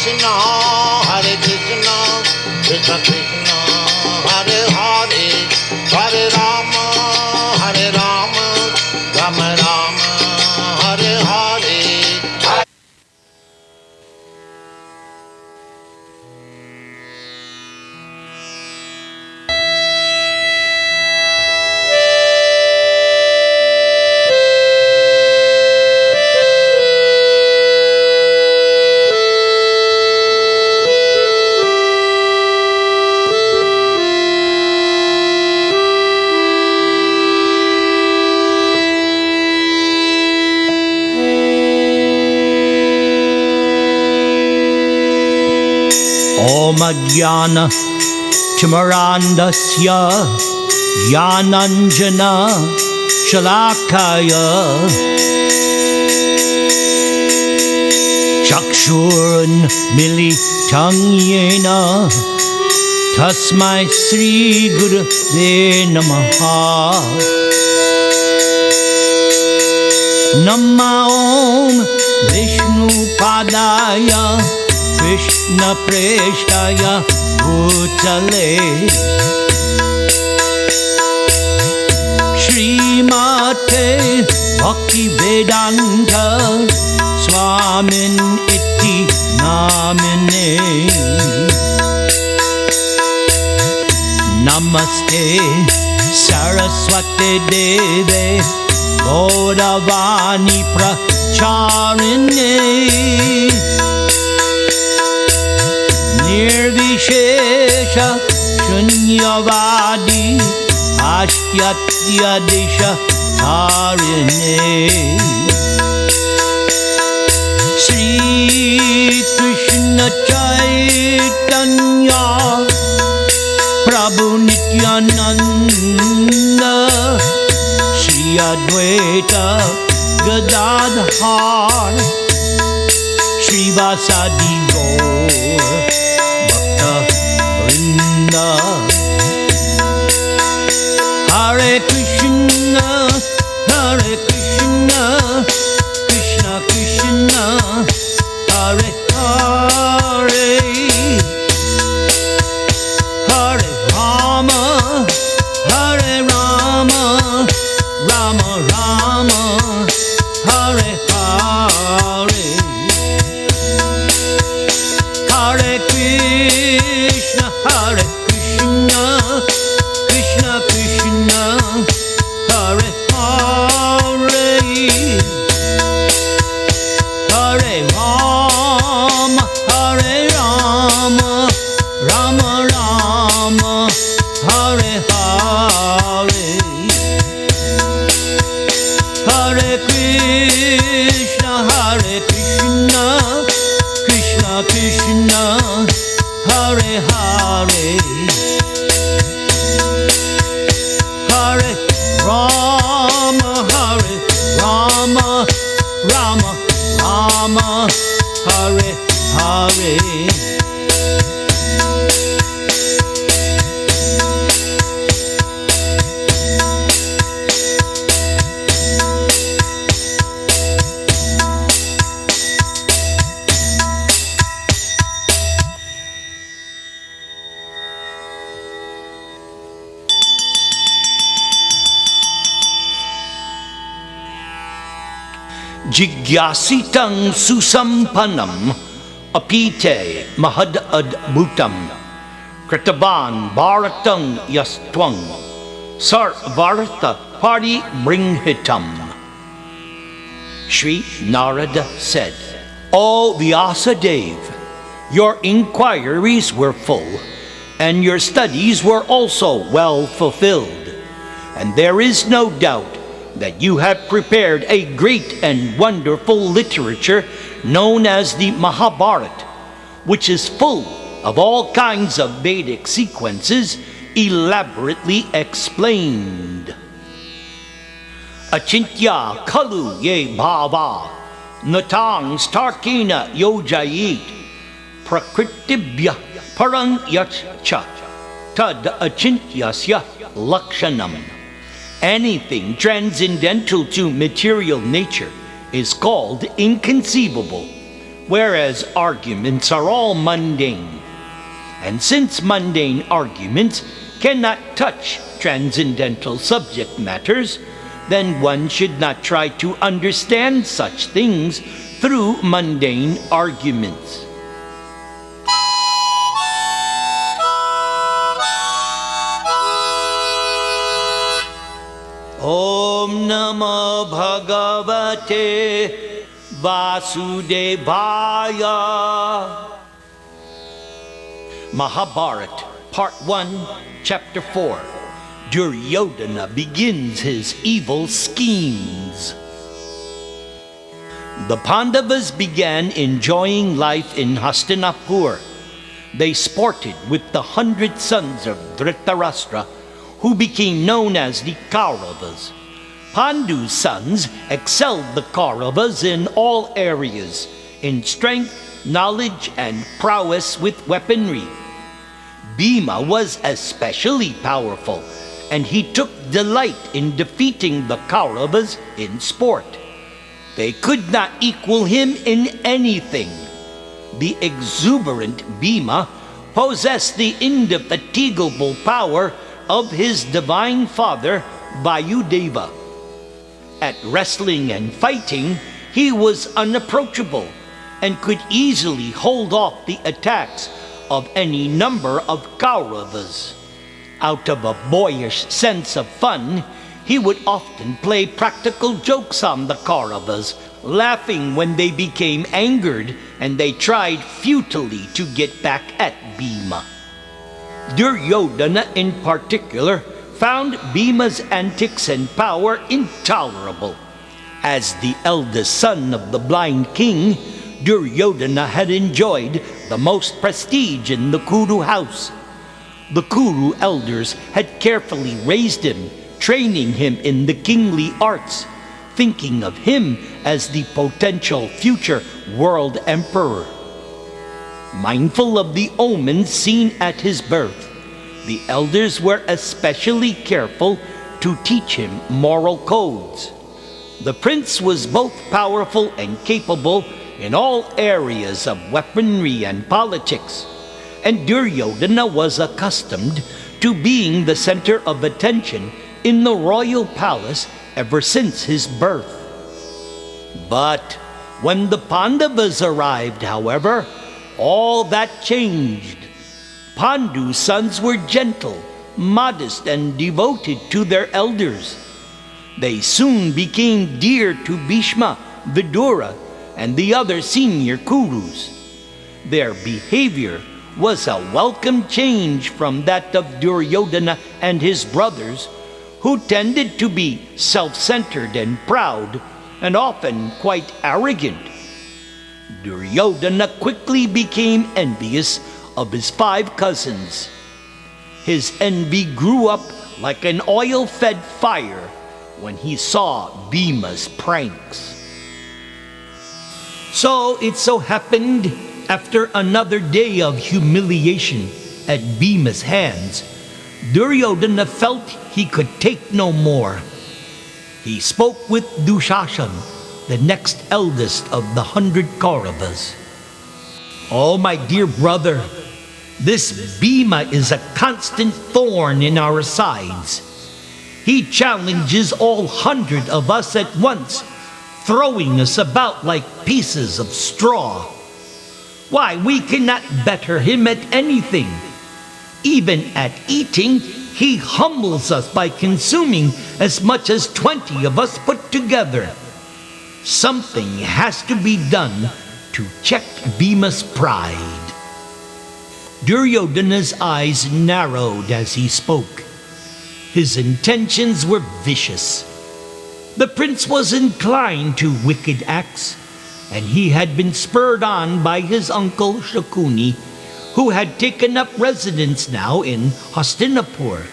Krishna, Hare Krishna, Krishna Krishna, Hare Hare, Hare Rama, Hare Rama, Rama Rama, Hare Hare. Om Jnana Timirandasya Jnananjana Shalakaya Chakshurun Militam Yena Tasmai Sri Gurave Namaha Nama Om Vishnu Padaya Krishna Preshtaya Bhutale Srimate Bhakti Vedanta Swamin Iti Namine Namaste Saraswati Deve Gaudavani Pracharine Nirvishesha Shunyavadi Ashyatya Disha Tarine Sri Krishna Chaitanya Prabhu Nityananda Sri Advaita Gadadhar Srivasadi Gaur Vrinda Hare Krishna, Hare Krishna, Krishna Krishna, Hare Hare, Hare Rama, Hare Rama, Rama Rama, Hare Hare, Hare Krishna, Hare Krishna, Krishna Krishna, Hare Hare, Hare Rama, Hare Rama, Rama Rama, Hare Hare, Hare Krishna, Hare Krishna, Krishna Krishna, Hare Hare, Hare Rama, Hare Rama, Rama Rama, Hare Hare. Jigyasitang susampanam apite mahad adbhutam kritaban bharatang yastwang sar Bharata pari bringhitam. Sri Narada said, O Vyasadev, your inquiries were full, and your studies were also well fulfilled, and there is no doubt that you have prepared a great and wonderful literature known as the Mahabharata, which is full of all kinds of Vedic sequences elaborately explained. Achintya kalu ye bhava natang starkina yojayit prakritibhya parang yacha tad achintyasya lakshanam. Anything transcendental to material nature is called inconceivable, whereas arguments are all mundane. And since mundane arguments cannot touch transcendental subject matters, then one should not try to understand such things through mundane arguments. Om Namo Bhagavate Vasudevaya. Mahabharata, Part 1, Chapter 4. Duryodhana begins his evil schemes. The Pandavas began enjoying life in Hastinapur. They sported with the 100 sons of Dhritarashtra, who became known as the Kauravas. Pandu's sons excelled the Kauravas in all areas, in strength, knowledge, and prowess with weaponry. Bhima was especially powerful, and he took delight in defeating the Kauravas in sport. They could not equal him in anything. The exuberant Bhima possessed the indefatigable power of his divine father, Vayudeva. At wrestling and fighting, he was unapproachable and could easily hold off the attacks of any number of Kauravas. Out of a boyish sense of fun, he would often play practical jokes on the Kauravas, laughing when they became angered and they tried futilely to get back at Bhima. Duryodhana in particular found Bhima's antics and power intolerable. As the eldest son of the blind king, Duryodhana had enjoyed the most prestige in the Kuru house. The Kuru elders had carefully raised him, training him in the kingly arts, thinking of him as the potential future world emperor. Mindful of the omens seen at his birth, the elders were especially careful to teach him moral codes. The prince was both powerful and capable in all areas of weaponry and politics, and Duryodhana was accustomed to being the center of attention in the royal palace ever since his birth. But when the Pandavas arrived, however, all that changed. Pandu's sons were gentle, modest, and devoted to their elders. They soon became dear to Bhishma, Vidura, and the other senior Kurus. Their behavior was a welcome change from that of Duryodhana and his brothers, who tended to be self-centered and proud, and often quite arrogant. Duryodhana quickly became envious of his 5 cousins. His envy grew up like an oil-fed fire when he saw Bhima's pranks. So it so happened, after another day of humiliation at Bhima's hands, Duryodhana felt he could take no more. He spoke with Dushashan, the next eldest of the 100 Kauravas. "Oh, my dear brother, this Bhima is a constant thorn in our sides. He challenges all 100 of us at once, throwing us about like pieces of straw. Why, we cannot better him at anything. Even at eating, he humbles us by consuming as much as 20 of us put together. Something has to be done to check Bhima's pride." Duryodhana's eyes narrowed as he spoke. His intentions were vicious. The prince was inclined to wicked acts, and he had been spurred on by his uncle Shakuni, who had taken up residence now in Hastinapur.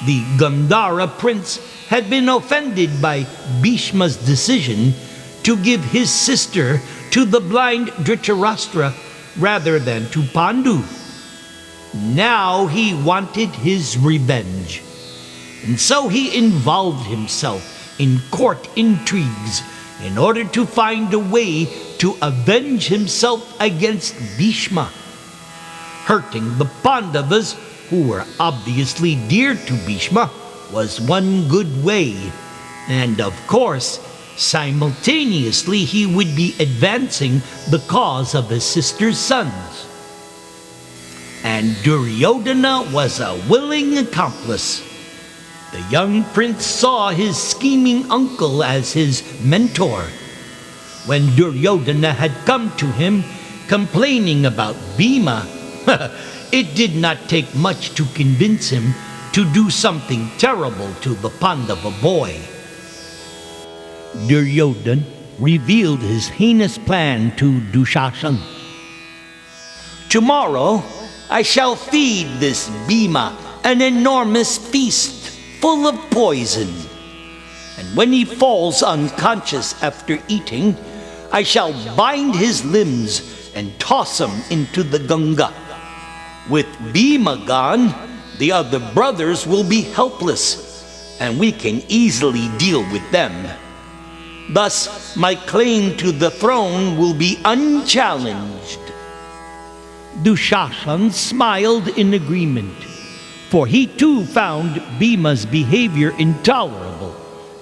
The Gandhara prince had been offended by Bhishma's decision to give his sister to the blind Dhritarashtra rather than to Pandu. Now he wanted his revenge, and so he involved himself in court intrigues in order to find a way to avenge himself against Bhishma. Hurting the Pandavas, who were obviously dear to Bhishma, was one good way. And of course, simultaneously he would be advancing the cause of his sister's sons. And Duryodhana was a willing accomplice. The young prince saw his scheming uncle as his mentor. When Duryodhana had come to him complaining about Bhima, it did not take much to convince him to do something terrible to the Pandava boy. Duryodhana revealed his heinous plan to Dushashan. "Tomorrow I shall feed this Bhima an enormous feast full of poison. And when he falls unconscious after eating, I shall bind his limbs and toss him into the Ganga. With Bhima gone, the other brothers will be helpless, and we can easily deal with them. Thus, my claim to the throne will be unchallenged." Dushashan smiled in agreement, for he too found Bhima's behavior intolerable,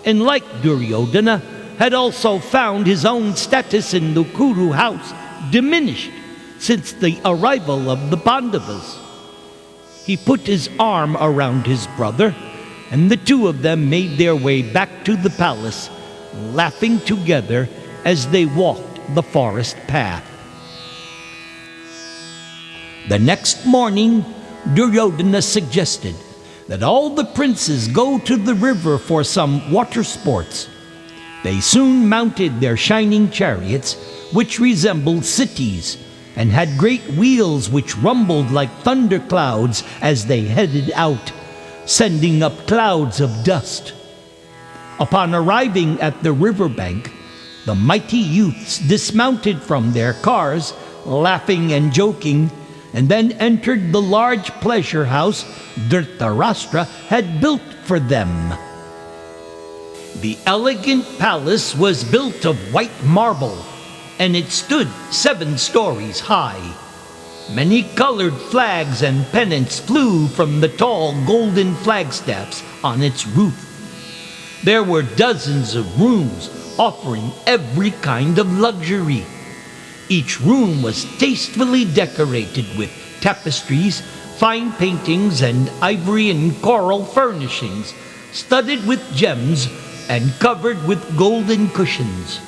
and like Duryodhana, had also found his own status in the Kuru house diminished since the arrival of the Pandavas. He put his arm around his brother, and the two of them made their way back to the palace, laughing together as they walked the forest path. The next morning, Duryodhana suggested that all the princes go to the river for some water sports. They soon mounted their shining chariots, which resembled cities, and had great wheels which rumbled like thunderclouds as they headed out, sending up clouds of dust. Upon arriving at the riverbank, the mighty youths dismounted from their cars, laughing and joking, and then entered the large pleasure house Dhritarashtra had built for them. The elegant palace was built of white marble, and it stood 7 stories high. Many colored flags and pennants flew from the tall golden flagstaffs on its roof. There were dozens of rooms offering every kind of luxury. Each room was tastefully decorated with tapestries, fine paintings, and ivory and coral furnishings, studded with gems and covered with golden cushions.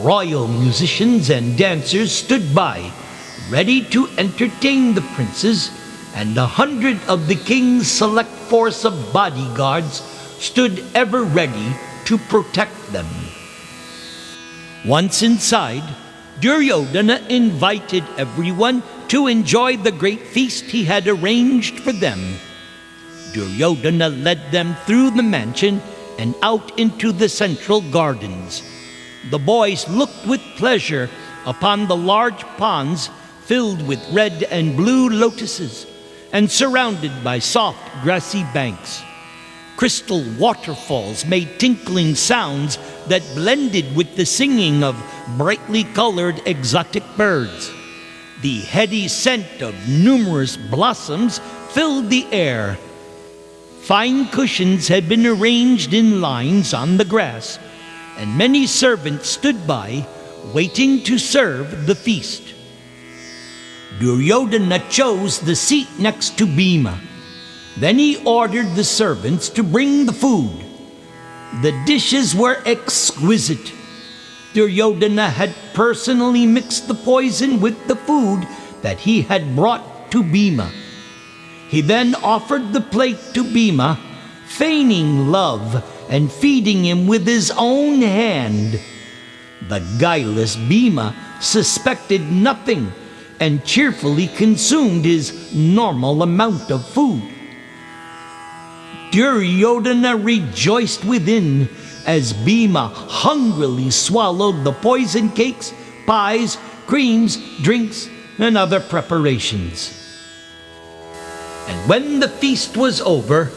Royal musicians and dancers stood by, ready to entertain the princes, and 100 of the king's select force of bodyguards stood ever ready to protect them. Once inside, Duryodhana invited everyone to enjoy the great feast he had arranged for them. Duryodhana led them through the mansion and out into the central gardens. The boys looked with pleasure upon the large ponds filled with red and blue lotuses and surrounded by soft grassy banks. Crystal waterfalls made tinkling sounds that blended with the singing of brightly colored exotic birds. The heady scent of numerous blossoms filled the air. Fine cushions had been arranged in lines on the grass, and many servants stood by, waiting to serve the feast. Duryodhana chose the seat next to Bhima. Then he ordered the servants to bring the food. The dishes were exquisite. Duryodhana had personally mixed the poison with the food that he had brought to Bhima. He then offered the plate to Bhima, feigning love and feeding him with his own hand. The guileless Bhima suspected nothing and cheerfully consumed his normal amount of food. Duryodhana rejoiced within as Bhima hungrily swallowed the poison cakes, pies, creams, drinks, and other preparations. And when the feast was over,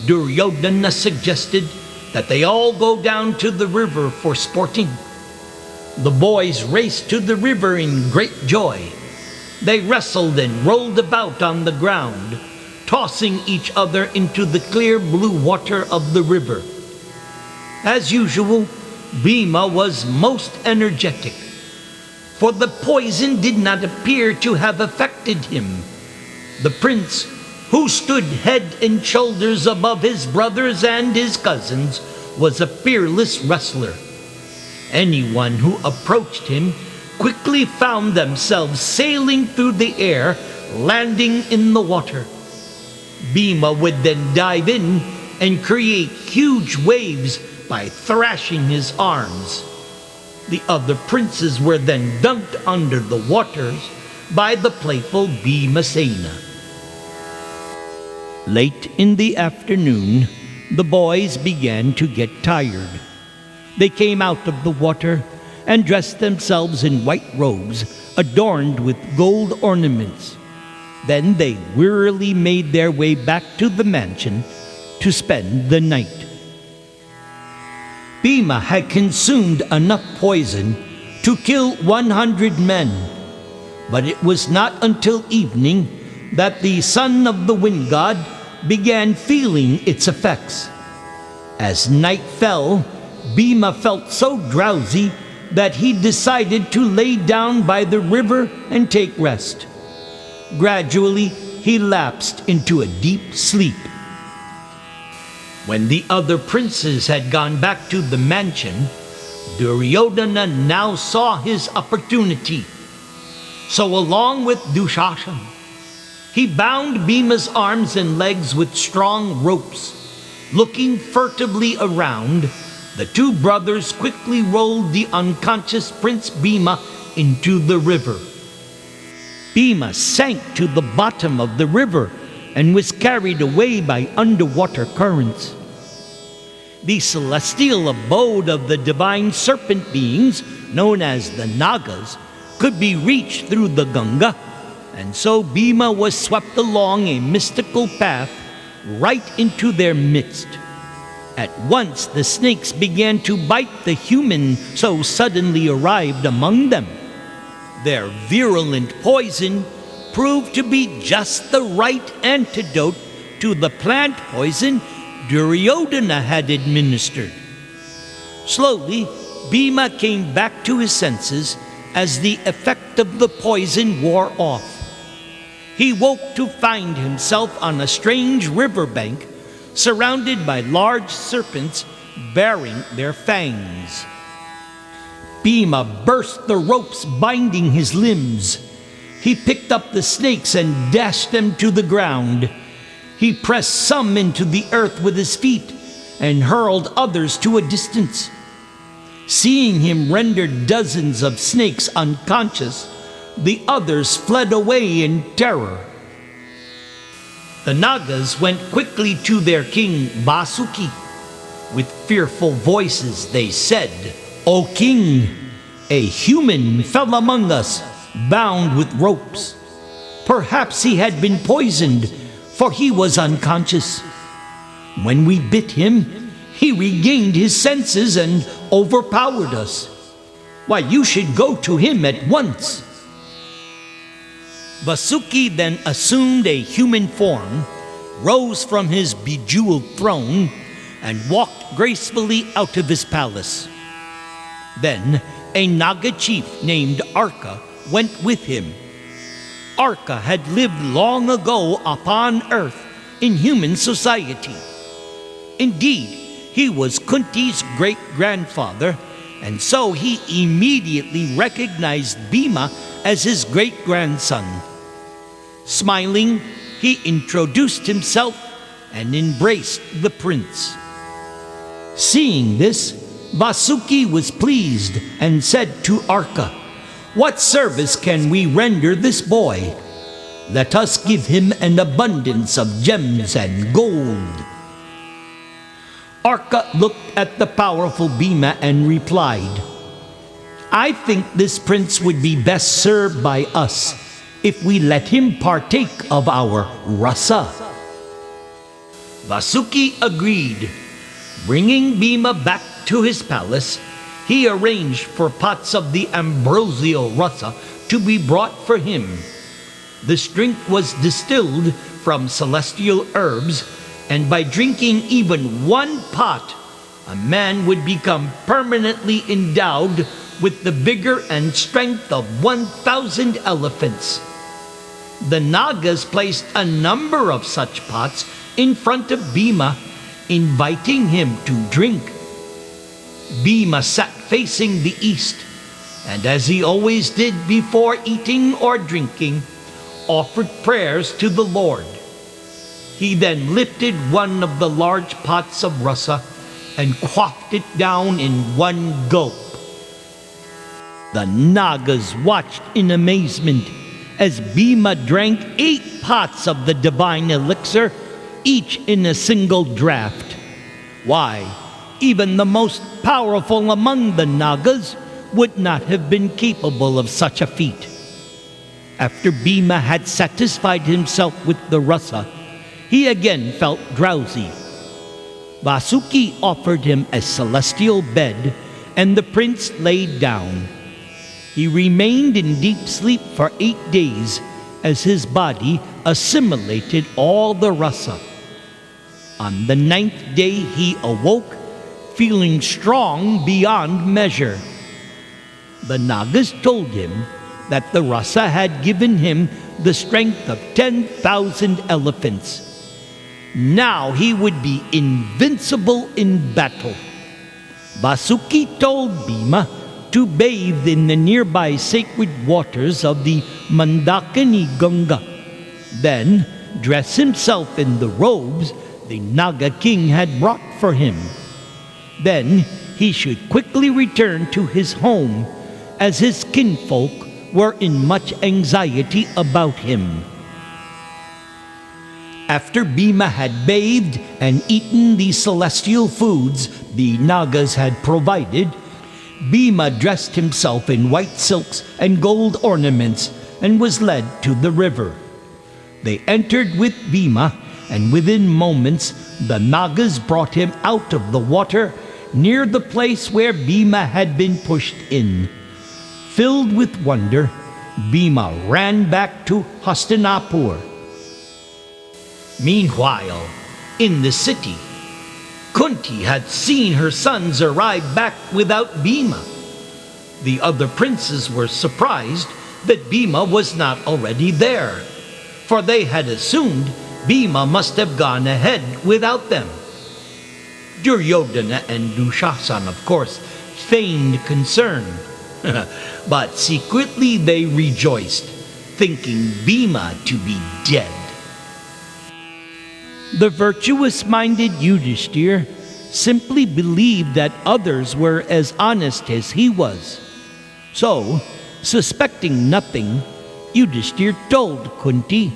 Duryodhana suggested that they all go down to the river for sporting. The boys raced to the river in great joy. They wrestled and rolled about on the ground, tossing each other into the clear blue water of the river. As usual, Bhima was most energetic, for the poison did not appear to have affected him. The prince, who stood head and shoulders above his brothers and his cousins, was a fearless wrestler. Anyone who approached him quickly found themselves sailing through the air, landing in the water. Bhima would then dive in and create huge waves by thrashing his arms. The other princes were then dunked under the waters by the playful Bhimasena. Late in the afternoon, the boys began to get tired. They came out of the water and dressed themselves in white robes adorned with gold ornaments. Then they wearily made their way back to the mansion to spend the night. Bhima had consumed enough poison to kill 100 men, but it was not until evening that the son of the wind god began feeling its effects. As night fell, Bhima felt so drowsy that he decided to lay down by the river and take rest. Gradually, he lapsed into a deep sleep. When the other princes had gone back to the mansion, Duryodhana now saw his opportunity. So along with Dushashan, he bound Bhima's arms and legs with strong ropes. Looking furtively around, the two brothers quickly rolled the unconscious Prince Bhima into the river. Bhima sank to the bottom of the river and was carried away by underwater currents. The celestial abode of the divine serpent beings, known as the Nagas, could be reached through the Ganga, and so Bhima was swept along a mystical path right into their midst. At once the snakes began to bite the human so suddenly arrived among them. Their virulent poison proved to be just the right antidote to the plant poison Duryodhana had administered. Slowly, Bhima came back to his senses as the effect of the poison wore off. He woke to find himself on a strange riverbank, surrounded by large serpents bearing their fangs. Bhima burst the ropes binding his limbs. He picked up the snakes and dashed them to the ground. He pressed some into the earth with his feet and hurled others to a distance. Seeing him render dozens of snakes unconscious, the others fled away in terror. The Nagas went quickly to their king Vasuki. With fearful voices they said, "O king, a human fell among us, bound with ropes. Perhaps he had been poisoned, for he was unconscious. When we bit him, he regained his senses and overpowered us. Why, you should go to him at once." Vasuki then assumed a human form, rose from his bejeweled throne, and walked gracefully out of his palace. Then a Naga chief named Arka went with him. Arka had lived long ago upon earth in human society. Indeed, he was Kunti's great-grandfather, and so he immediately recognized Bhima as his great-grandson. Smiling, he introduced himself and embraced the prince. Seeing this, Vasuki was pleased and said to Arka, "What service can we render this boy? Let us give him an abundance of gems and gold." Arka looked at the powerful Bhima and replied, "I think this prince would be best served by us if we let him partake of our rasa." Vasuki agreed. Bringing Bhima back to his palace, he arranged for pots of the ambrosial rasa to be brought for him. This drink was distilled from celestial herbs, and by drinking even one pot, a man would become permanently endowed with the vigor and strength of 1,000 elephants. The Nagas placed a number of such pots in front of Bhima, inviting him to drink. Bhima sat facing the east, and as he always did before eating or drinking, offered prayers to the Lord. He then lifted one of the large pots of rasa and quaffed it down in one gulp. The Nagas watched in amazement as Bhima drank 8 pots of the divine elixir, each in a single draught. Why, even the most powerful among the Nagas would not have been capable of such a feat. After Bhima had satisfied himself with the rasa, he again felt drowsy. Vasuki offered him a celestial bed, and the prince laid down. He remained in deep sleep for 8 days as his body assimilated all the rasa. On the 9th day he awoke, feeling strong beyond measure. The Nagas told him that the rasa had given him the strength of 10,000 elephants. Now he would be invincible in battle. Vasuki told Bhima to bathe in the nearby sacred waters of the Mandakini Ganga, then dress himself in the robes the Naga king had brought for him. Then he should quickly return to his home, as his kinfolk were in much anxiety about him. After Bhima had bathed and eaten the celestial foods the Nagas had provided, Bhima dressed himself in white silks and gold ornaments and was led to the river. They entered with Bhima, and within moments the Nagas brought him out of the water near the place where Bhima had been pushed in. Filled with wonder, Bhima ran back to Hastinapur. Meanwhile, in the city, Kunti had seen her sons arrive back without Bhima. The other princes were surprised that Bhima was not already there, for they had assumed Bhima must have gone ahead without them. Duryodhana and Dushasana, of course, feigned concern, but secretly they rejoiced, thinking Bhima to be dead. The virtuous-minded Yudhishthir simply believed that others were as honest as he was. So, suspecting nothing, Yudhishthir told Kunti,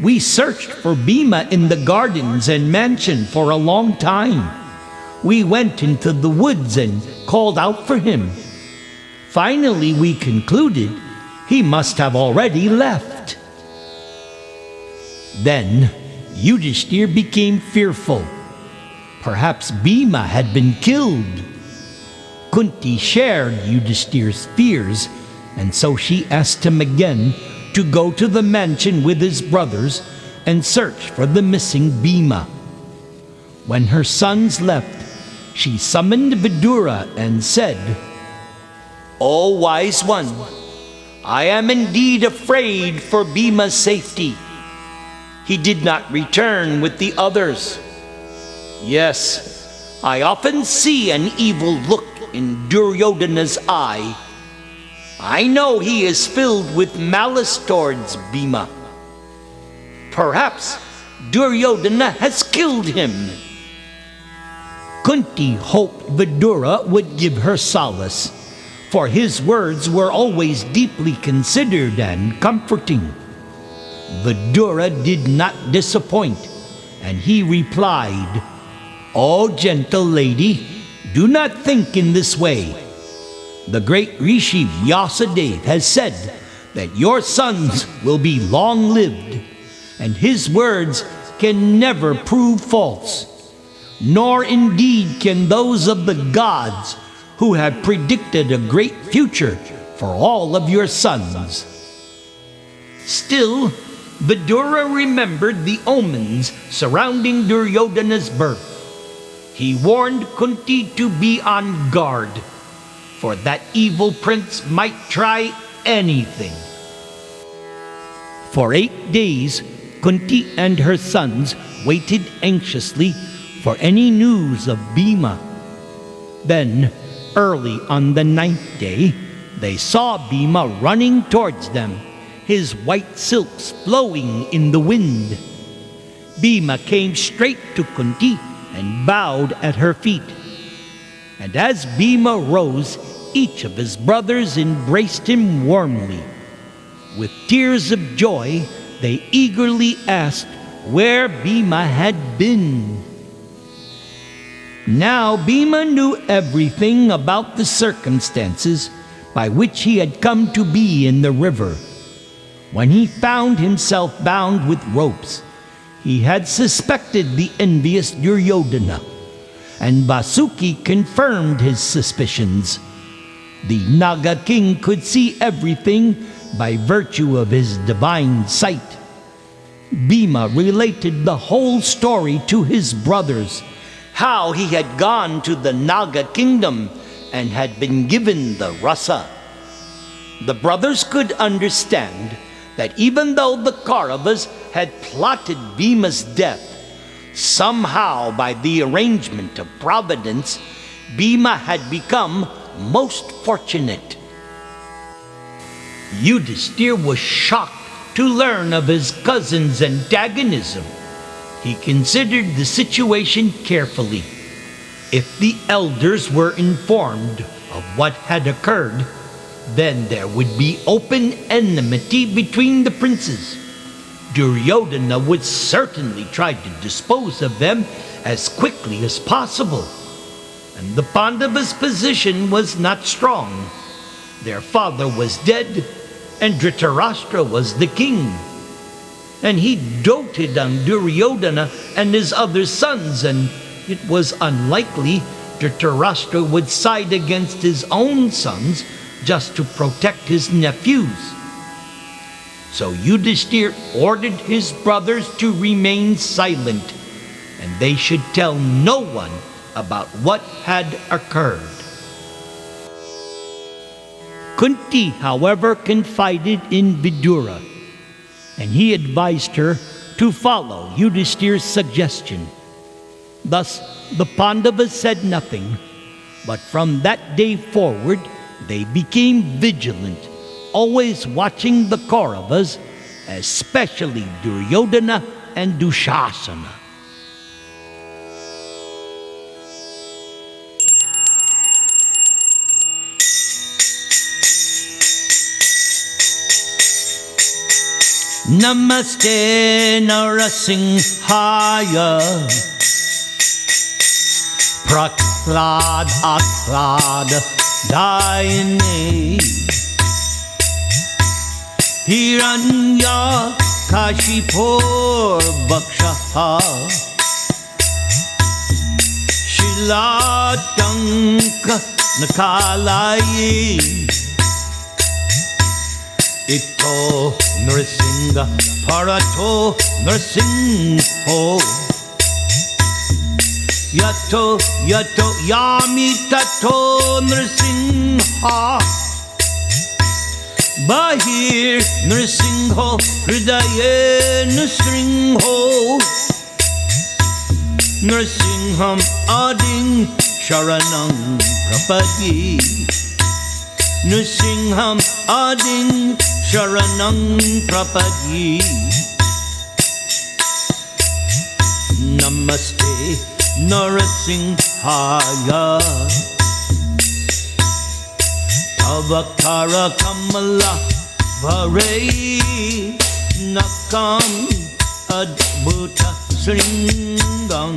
"We searched for Bhima in the gardens and mansion for a long time. We went into the woods and called out for him. Finally, we concluded he must have already left." Then Yudhishthir became fearful. Perhaps Bhima had been killed. Kunti shared Yudhishthir's fears, and so she asked him again to go to the mansion with his brothers and search for the missing Bhima. When her sons left, she summoned Vidura and said, "O wise one, I am indeed afraid for Bhima's safety. He did not return with the others. Yes, I often see an evil look in Duryodhana's eye. I know he is filled with malice towards Bhima. Perhaps Duryodhana has killed him." Kunti hoped Vidura would give her solace, for his words were always deeply considered and comforting. Vidura did not disappoint, and he replied, "O gentle lady, do not think in this way. The great Rishi Vyasadeva has said that your sons will be long-lived, and his words can never prove false, nor indeed can those of the gods who have predicted a great future for all of your sons." Still, Vidura remembered the omens surrounding Duryodhana's birth. He warned Kunti to be on guard, for that evil prince might try anything. For 8 days, Kunti and her sons waited anxiously for any news of Bhima. Then, early on the 9th day, they saw Bhima running towards them, his white silks flowing in the wind. Bhima came straight to Kunti and bowed at her feet. And as Bhima rose, each of his brothers embraced him warmly. With tears of joy, they eagerly asked where Bhima had been. Now Bhima knew everything about the circumstances by which he had come to be in the river. When he found himself bound with ropes, he had suspected the envious Duryodhana, and Vasuki confirmed his suspicions. The Naga king could see everything by virtue of his divine sight. Bhima related the whole story to his brothers, how he had gone to the Naga kingdom and had been given the rasa. The brothers could understand that even though the Kauravas had plotted Bhima's death, somehow by the arrangement of providence, Bhima had become most fortunate. Yudhishthir was shocked to learn of his cousin's antagonism. He considered the situation carefully. If the elders were informed of what had occurred, then there would be open enmity between the princes. Duryodhana would certainly try to dispose of them as quickly as possible. And the Pandavas' position was not strong. Their father was dead, and Dhritarashtra was the king. And he doted on Duryodhana and his other sons, and it was unlikely Dhritarashtra would side against his own sons just to protect his nephews. So Yudhishthir ordered his brothers to remain silent, and they should tell no one about what had occurred. Kunti, however, confided in Vidura, and he advised her to follow Yudhishthir's suggestion. Thus, the Pandavas said nothing, but from that day forward, they became vigilant, always watching the Kauravas, especially Duryodhana and Dushasana. Namaste Narasimhaya Prahlad Ahlad Dayane Hiranya Kashipur Bhakshaha Shilatanka Nakalayi Ito Nrsimha Parato Nrsimho Yato Yami Tato Nrsimha Bahir Nrsimho Hridaye Nrsimho Nrsimham Ading Sharanam Prapadye Nrsimham Ading Sharanam Prapadye Namaste Narasimhaya Avakara Kamala Vare Nakam Adbhuta Sringam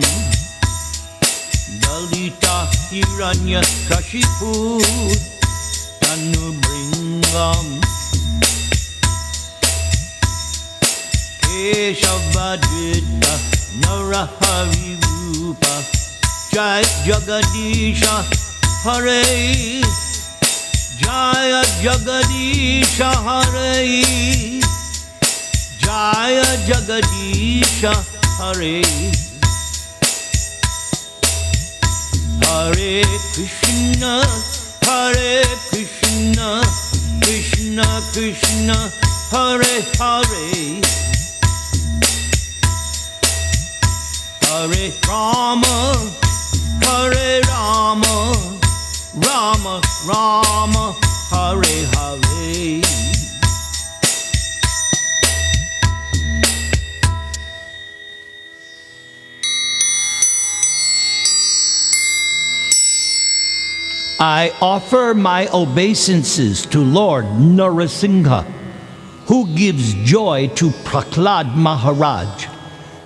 Dalita Hiranya Kashipu Tanubringam Keshavadita Narahari Rupa Jai Jagadisha Hare, Jaya Jagadisha Hare, Jaya Jagadisha Hare. Hare Krishna, Hare Krishna, Krishna Krishna, Hare Hare. Hare Rama, Hare Rama, Rama Rama, Hare Hare. I offer my obeisances to Lord Narasingha, who gives joy to Prahlad Maharaj,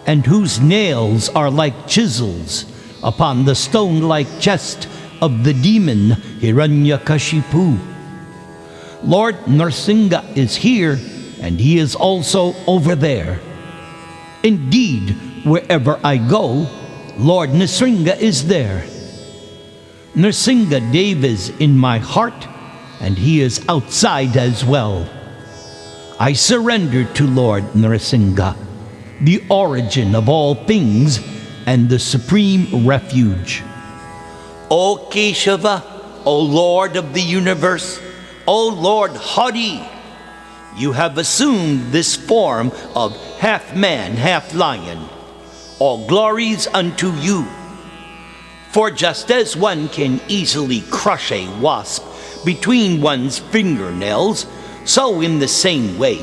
and whose nails are like chisels upon the stone-like chest of the demon Hiranyakashipu. Lord Narsingha is here, and he is also over there. Indeed, wherever I go, Lord Narsingha is there. Narsingha Dev is in my heart, and he is outside as well. I surrender to Lord Narsingha, the origin of all things and the supreme refuge. O Keshava, O Lord of the universe, O Lord Hari, you have assumed this form of half man, half lion. All glories unto you. For just as one can easily crush a wasp between one's fingernails, so in the same way,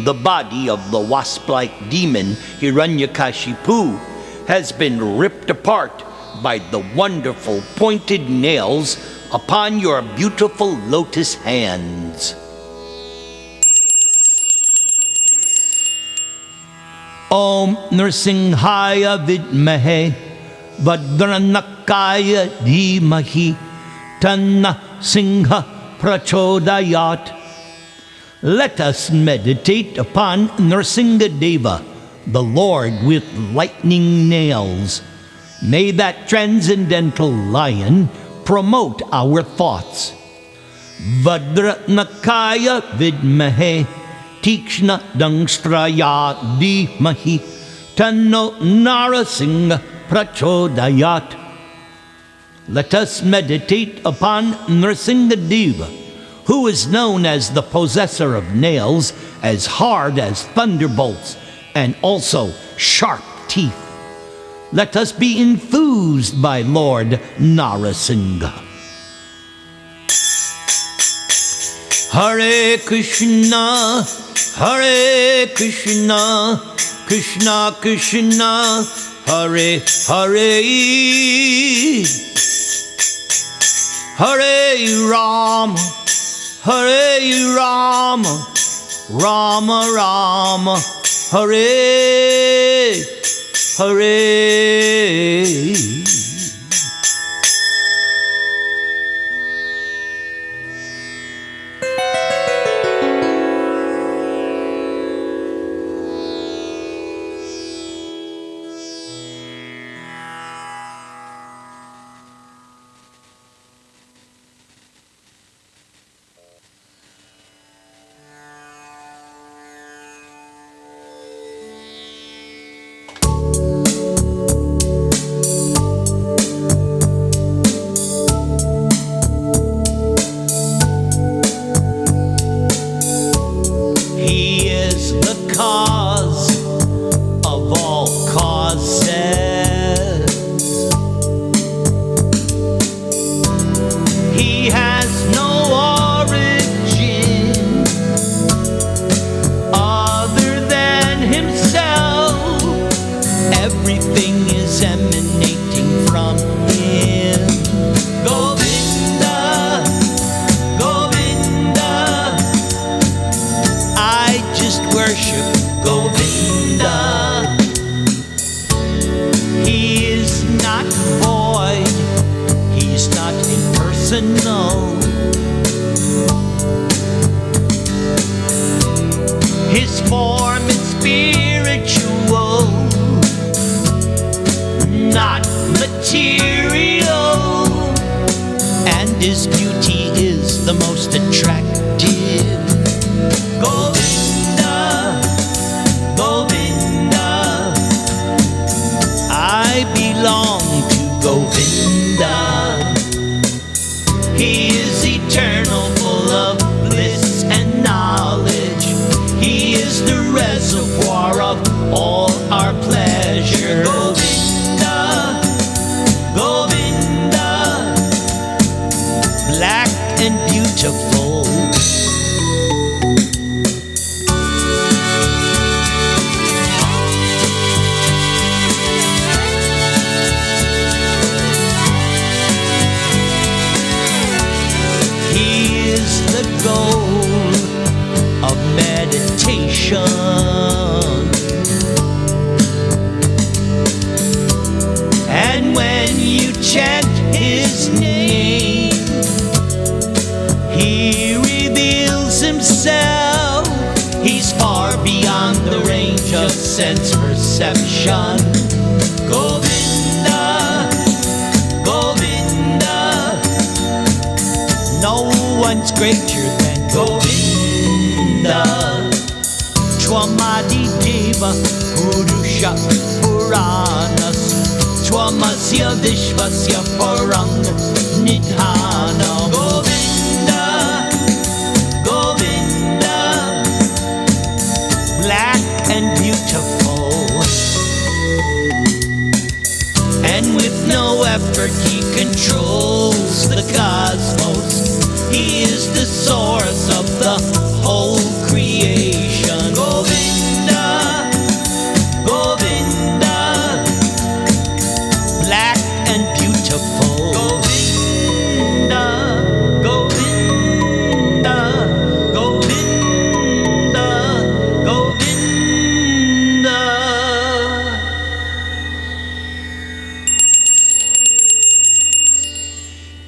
the body of the wasp-like demon Hiranyakashipu has been ripped apart by the wonderful pointed nails upon your beautiful lotus hands. Om Nrsinghaya Vidmahe Vajranakaya Dhimahi Tanna Singha Prachodayat. Let us meditate upon Narsingha Deva, the Lord with lightning nails. May that transcendental lion promote our thoughts. Vajranakaya Vidmahe Tikshna Dangstraya Dhimahi Tanno Narasingha Prachodayat. Let us meditate upon Narsingha Deva, who is known as the possessor of nails as hard as thunderbolts and also sharp teeth. Let us be enthused by Lord Narasingha. Hare Krishna, Hare Krishna, Krishna Krishna, Hare Hare, Hare Rama, Hare Rama, Rama Rama, Hare Hare. the most attractive. Govinda, Govinda, I belong to Govinda. He is eternal, full of bliss and knowledge. He is the reservoir of all our pleasure. Govinda, Govinda, black and beautiful. He is the goal of meditation. And when you chant his name, he reveals himself. He's far beyond the range of sense perception. Govinda, Govinda, no one's greater than Govinda. Twamadi Deva Purusha Puranas, Twamasya Vishvasya Parang Nidhana. Govinda, Govinda, black and beautiful. And with no effort he controls the cosmos. He is the source of the whole creation. Govinda, Govinda, black and beautiful. Govinda, Govinda, Govinda, Govinda.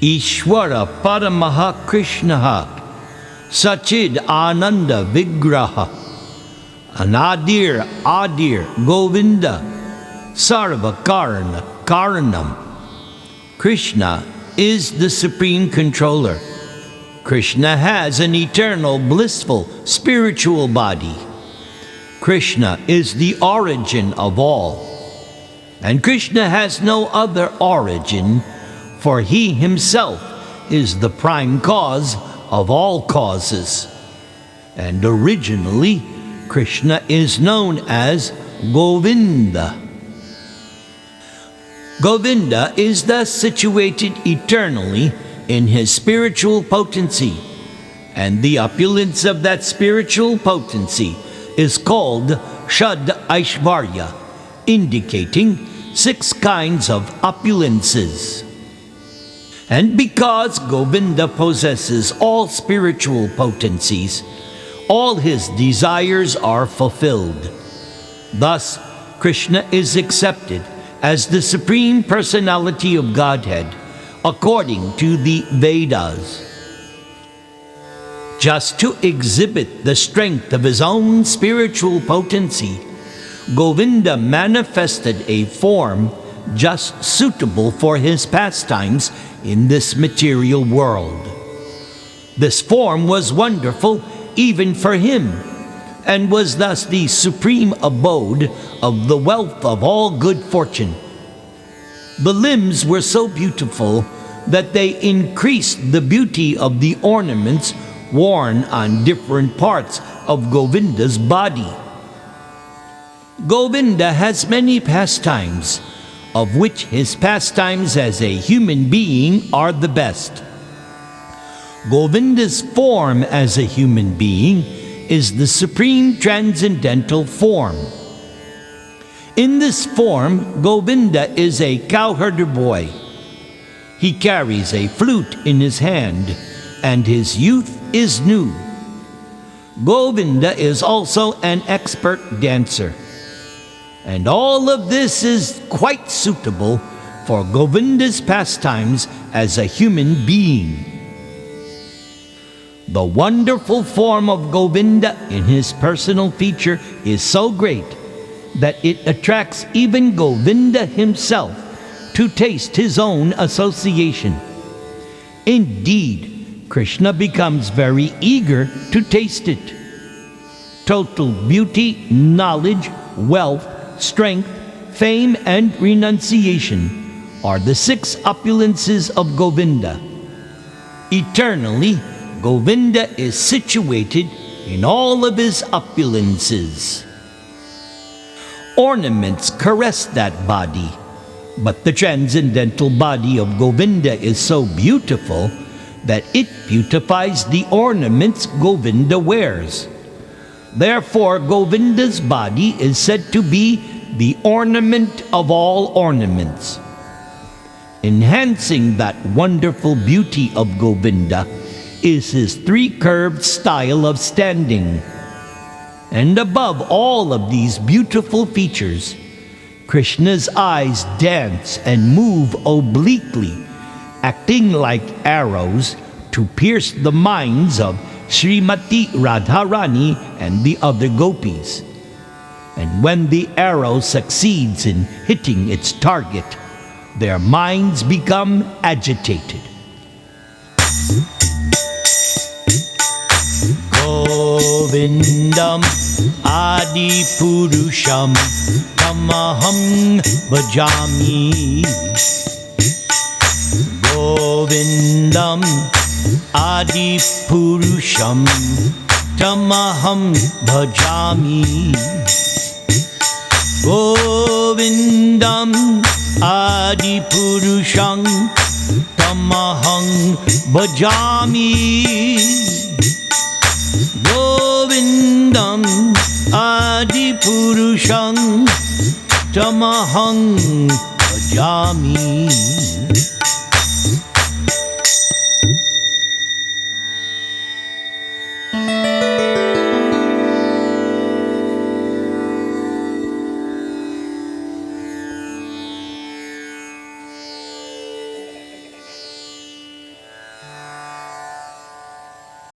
Ishwara Paramaha Krishnaha Sachid Ananda Vigraha Anadir Adir Govinda Sarva Karana Karanam. Krishna is the supreme controller. Krishna has an eternal, blissful, spiritual body. Krishna is the origin of all. And Krishna has no other origin, for he himself is the prime cause of all causes. And originally, Krishna is known as Govinda. Govinda is thus situated eternally in his spiritual potency, and the opulence of that spiritual potency is called Shad Aishvarya, indicating 6 kinds of opulences. And because Govinda possesses all spiritual potencies, all his desires are fulfilled. Thus, Krishna is accepted as the Supreme Personality of Godhead, according to the Vedas. Just to exhibit the strength of his own spiritual potency, Govinda manifested a form just suitable for his pastimes in this material world. This form was wonderful even for him, and was thus the supreme abode of the wealth of all good fortune. The limbs were so beautiful that they increased the beauty of the ornaments worn on different parts of Govinda's body. Govinda has many pastimes, of which his pastimes as a human being are the best. Govinda's form as a human being is the supreme transcendental form. In this form, Govinda is a cowherder boy. He carries a flute in his hand, and his youth is new. Govinda is also an expert dancer. And all of this is quite suitable for Govinda's pastimes as a human being. The wonderful form of Govinda in his personal feature is so great that it attracts even Govinda himself to taste his own association. Indeed, Krishna becomes very eager to taste it. Total beauty, knowledge, wealth, strength, fame, and renunciation are the 6 opulences of Govinda. Eternally, Govinda is situated in all of his opulences. Ornaments caress that body, but the transcendental body of Govinda is so beautiful that it beautifies the ornaments Govinda wears. Therefore, Govinda's body is said to be the ornament of all ornaments. Enhancing that wonderful beauty of Govinda is his 3-curved style of standing. And above all of these beautiful features, Krishna's eyes dance and move obliquely, acting like arrows to pierce the minds of Srimati Radharani and the other gopis. And when the arrow succeeds in hitting its target, their minds become agitated. Govindam Adi Purusham Tamaham Bhajami. Govindam Adi Purusham Tamaham Bhajami. Govindam Adi Purusham Tamaham Bhajami. Govindam Adi Purusham Tamaham Bhajami.